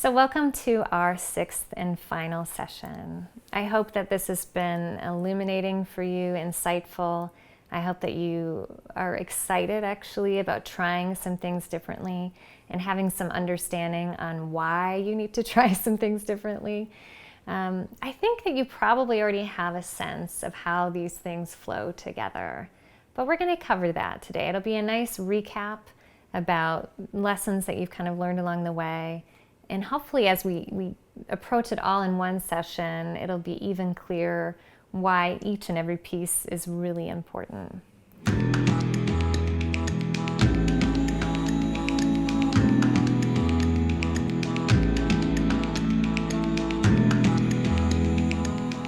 So welcome to our sixth and final session. I hope that this has been illuminating for you, insightful. I hope that you are excited actually about trying some things differently and having some understanding on why you need to try some things differently. I think that you probably already have a sense of how these things flow together, but we're going to cover that today. It'll be a nice recap about lessons that you've kind of learned along the way. And hopefully as we approach it all in one session, it'll be even clearer why each and every piece is really important.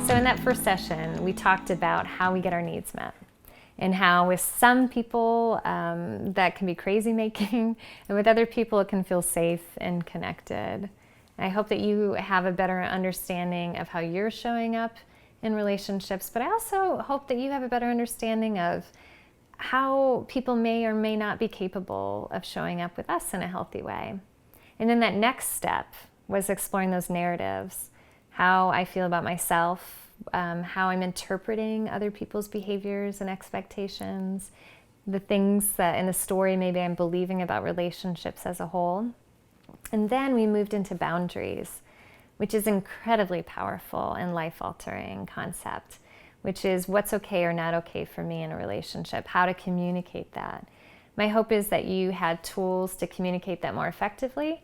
So in that first session, we talked about how we get our needs met. And how with some people that can be crazy making, and with other people it can feel safe and connected. I hope that you have a better understanding of how you're showing up in relationships, but I also hope that you have a better understanding of how people may or may not be capable of showing up with us in a healthy way. And then that next step was exploring those narratives, how I feel about myself, how I'm interpreting other people's behaviors and expectations, the things that in the story maybe I'm believing about relationships as a whole. And then we moved into boundaries, which is incredibly powerful and life-altering concept, which is what's okay or not okay for me in a relationship, how to communicate that. My hope is that you had tools to communicate that more effectively.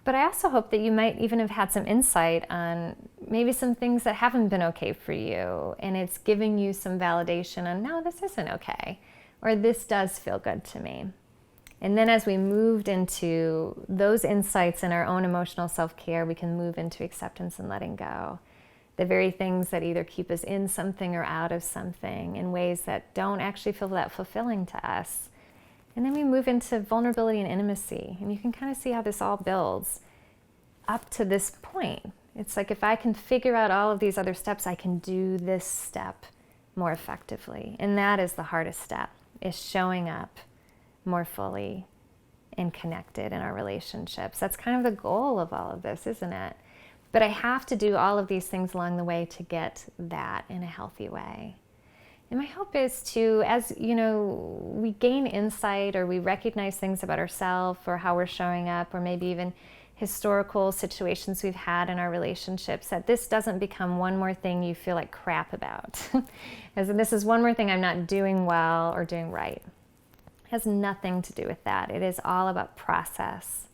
But I also hope that you might even have had some insight on maybe some things that haven't been okay for you, and it's giving you some validation on, no, this isn't okay, or this does feel good to me. And then as we moved into those insights in our own emotional self-care, we can move into acceptance and letting go. The very things that either keep us in something or out of something in ways that don't actually feel that fulfilling to us. And then we move into vulnerability and intimacy. And you can kind of see how this all builds up to this point. It's like if I can figure out all of these other steps, I can do this step more effectively. And that is the hardest step, is showing up more fully and connected in our relationships. That's kind of the goal of all of this, isn't it? But I have to do all of these things along the way to get that in a healthy way. And my hope is to, as you know, we gain insight or we recognize things about ourselves or how we're showing up, or maybe even historical situations we've had in our relationships, that this doesn't become one more thing you feel like crap about. As in, this is one more thing I'm not doing well or doing right. It has nothing to do with that. It is all about process.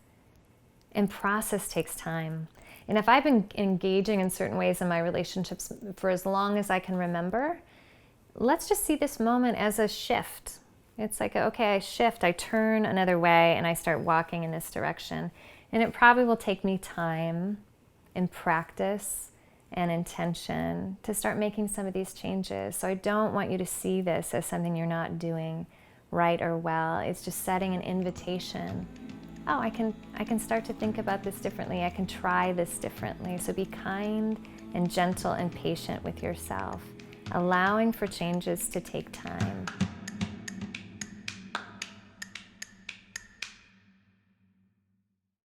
And process takes time. And if I've been engaging in certain ways in my relationships for as long as I can remember, let's just see this moment as a shift. It's like, okay, I shift, I turn another way, and I start walking in this direction. And it probably will take me time and practice and intention to start making some of these changes. So I don't want you to see this as something you're not doing right or well. It's just setting an invitation. Oh, I can start to think about this differently. I can try this differently. So be kind and gentle and patient with yourself, allowing for changes to take time.